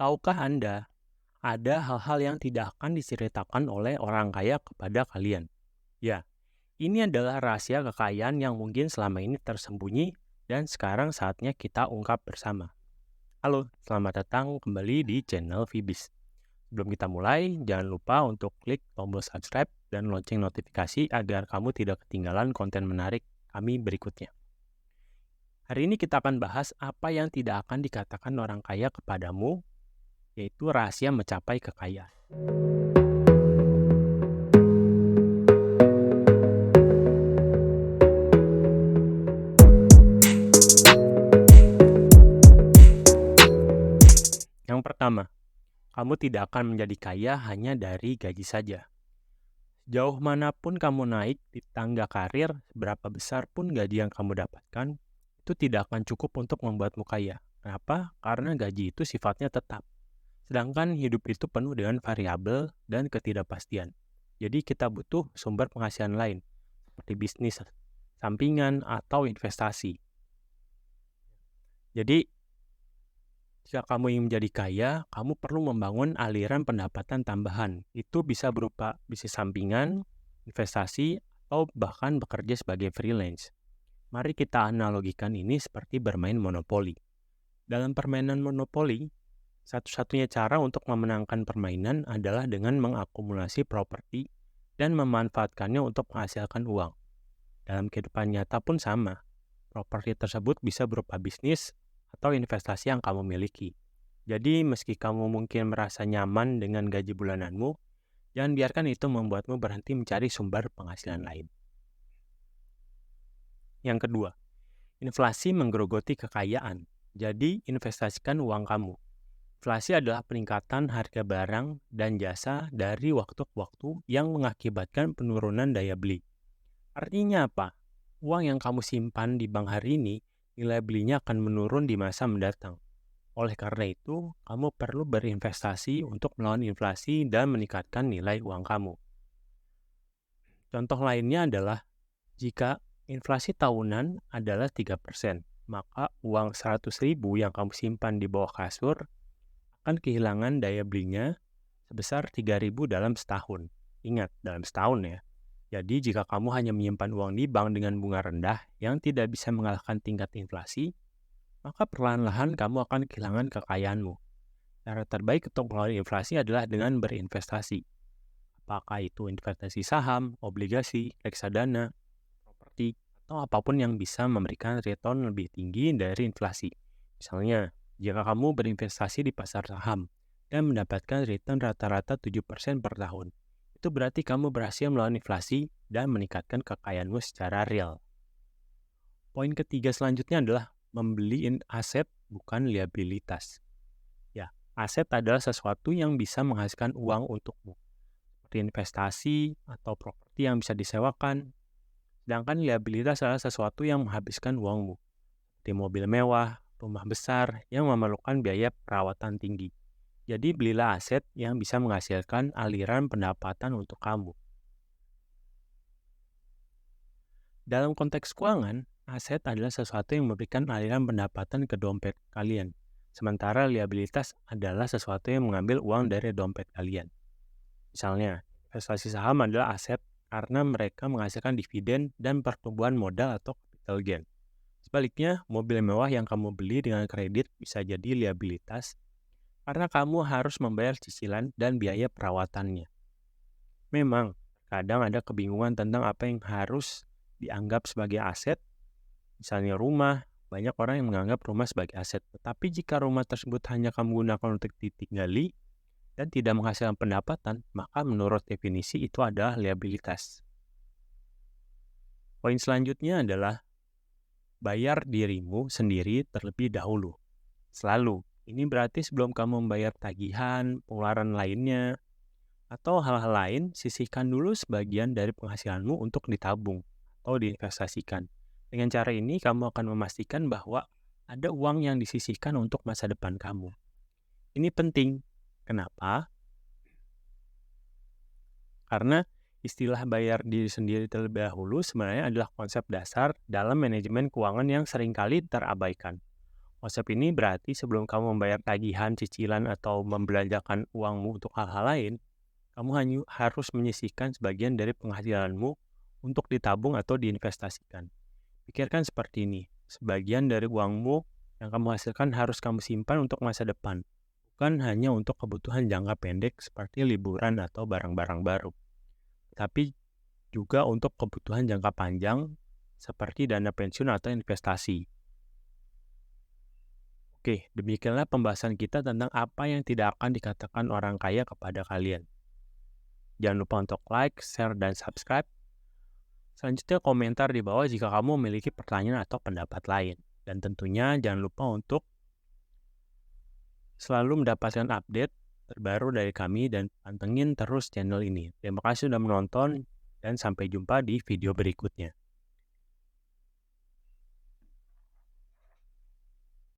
Tahukah Anda, ada hal-hal yang tidak akan diceritakan oleh orang kaya kepada kalian? Ya, ini adalah rahasia kekayaan yang mungkin selama ini tersembunyi dan sekarang saatnya kita ungkap bersama. Halo, selamat datang kembali di channel Vibis. Sebelum kita mulai, jangan lupa untuk klik tombol subscribe dan lonceng notifikasi agar kamu tidak ketinggalan konten menarik kami berikutnya. Hari ini kita akan bahas apa yang tidak akan dikatakan orang kaya kepadamu, yaitu rahasia mencapai kekayaan. Yang pertama, kamu tidak akan menjadi kaya hanya dari gaji saja. Jauh manapun kamu naik di tangga karir, seberapa besar pun gaji yang kamu dapatkan, itu tidak akan cukup untuk membuatmu kaya. Kenapa? Karena gaji itu sifatnya tetap. Sedangkan hidup itu penuh dengan variabel dan ketidakpastian. Jadi kita butuh sumber penghasilan lain, seperti bisnis, sampingan, atau investasi. Jadi, jika kamu ingin menjadi kaya, kamu perlu membangun aliran pendapatan tambahan. Itu bisa berupa bisnis sampingan, investasi, atau bahkan bekerja sebagai freelance. Mari kita analogikan ini seperti bermain monopoli. Dalam permainan monopoli, satu-satunya cara untuk memenangkan permainan adalah dengan mengakumulasi properti dan memanfaatkannya untuk menghasilkan uang. Dalam kehidupan nyata pun sama. Properti tersebut bisa berupa bisnis atau investasi yang kamu miliki. Jadi, meski kamu mungkin merasa nyaman dengan gaji bulananmu, jangan biarkan itu membuatmu berhenti mencari sumber penghasilan lain. Yang kedua, inflasi menggerogoti kekayaan. Jadi, investasikan uang kamu. Inflasi adalah peningkatan harga barang dan jasa dari waktu ke waktu yang mengakibatkan penurunan daya beli. Artinya apa? Uang yang kamu simpan di bank hari ini, nilai belinya akan menurun di masa mendatang. Oleh karena itu, kamu perlu berinvestasi untuk melawan inflasi dan meningkatkan nilai uang kamu. Contoh lainnya adalah, jika inflasi tahunan adalah 3%, maka uang 100.000 yang kamu simpan di bawah kasur akan kehilangan daya belinya sebesar 3.000 dalam setahun. Ingat, dalam setahun ya. Jadi, jika kamu hanya menyimpan uang di bank dengan bunga rendah yang tidak bisa mengalahkan tingkat inflasi, maka perlahan-lahan kamu akan kehilangan kekayaanmu. Cara terbaik untuk melawan inflasi adalah dengan berinvestasi. Apakah itu investasi saham, obligasi, reksadana, properti, atau apapun yang bisa memberikan return lebih tinggi dari inflasi. Misalnya, jika kamu berinvestasi di pasar saham dan mendapatkan return rata-rata 7% per tahun, itu berarti kamu berhasil melawan inflasi dan meningkatkan kekayaanmu secara real. Poin ketiga selanjutnya adalah membeli aset bukan liabilitas. Ya, aset adalah sesuatu yang bisa menghasilkan uang untukmu, seperti investasi atau properti yang bisa disewakan. Sedangkan liabilitas adalah sesuatu yang menghabiskan uangmu, seperti mobil mewah, rumah besar yang memerlukan biaya perawatan tinggi. Jadi belilah aset yang bisa menghasilkan aliran pendapatan untuk kamu. Dalam konteks keuangan, aset adalah sesuatu yang memberikan aliran pendapatan ke dompet kalian. Sementara liabilitas adalah sesuatu yang mengambil uang dari dompet kalian. Misalnya, investasi saham adalah aset karena mereka menghasilkan dividen dan pertumbuhan modal atau capital gain. Sebaliknya, mobil mewah yang kamu beli dengan kredit bisa jadi liabilitas karena kamu harus membayar cicilan dan biaya perawatannya. Memang, kadang ada kebingungan tentang apa yang harus dianggap sebagai aset. Misalnya rumah, banyak orang yang menganggap rumah sebagai aset. Tetapi jika rumah tersebut hanya kamu gunakan untuk ditinggali dan tidak menghasilkan pendapatan, maka menurut definisi itu adalah liabilitas. Poin selanjutnya adalah bayar dirimu sendiri terlebih dahulu. Selalu. Ini berarti sebelum kamu membayar tagihan, pengeluaran lainnya, atau hal-hal lain, sisihkan dulu sebagian dari penghasilanmu untuk ditabung atau diinvestasikan. Dengan cara ini, kamu akan memastikan bahwa ada uang yang disisihkan untuk masa depan kamu. Ini penting. Kenapa? Karena istilah bayar diri sendiri terlebih dahulu sebenarnya adalah konsep dasar dalam manajemen keuangan yang seringkali terabaikan. Konsep ini berarti sebelum kamu membayar tagihan, cicilan, atau membelanjakan uangmu untuk hal-hal lain, kamu hanya harus menyisihkan sebagian dari penghasilanmu untuk ditabung atau diinvestasikan. Pikirkan seperti ini, sebagian dari uangmu yang kamu hasilkan harus kamu simpan untuk masa depan, bukan hanya untuk kebutuhan jangka pendek seperti liburan atau barang-barang baru, tapi juga untuk kebutuhan jangka panjang seperti dana pensiun atau investasi. Oke, demikianlah pembahasan kita tentang apa yang tidak akan dikatakan orang kaya kepada kalian. Jangan lupa untuk like, share, dan subscribe. Selanjutnya komentar di bawah jika kamu memiliki pertanyaan atau pendapat lain. Dan tentunya jangan lupa untuk selalu mendapatkan update terbaru dari kami dan pantengin terus channel ini. Terima kasih sudah menonton dan sampai jumpa di video berikutnya.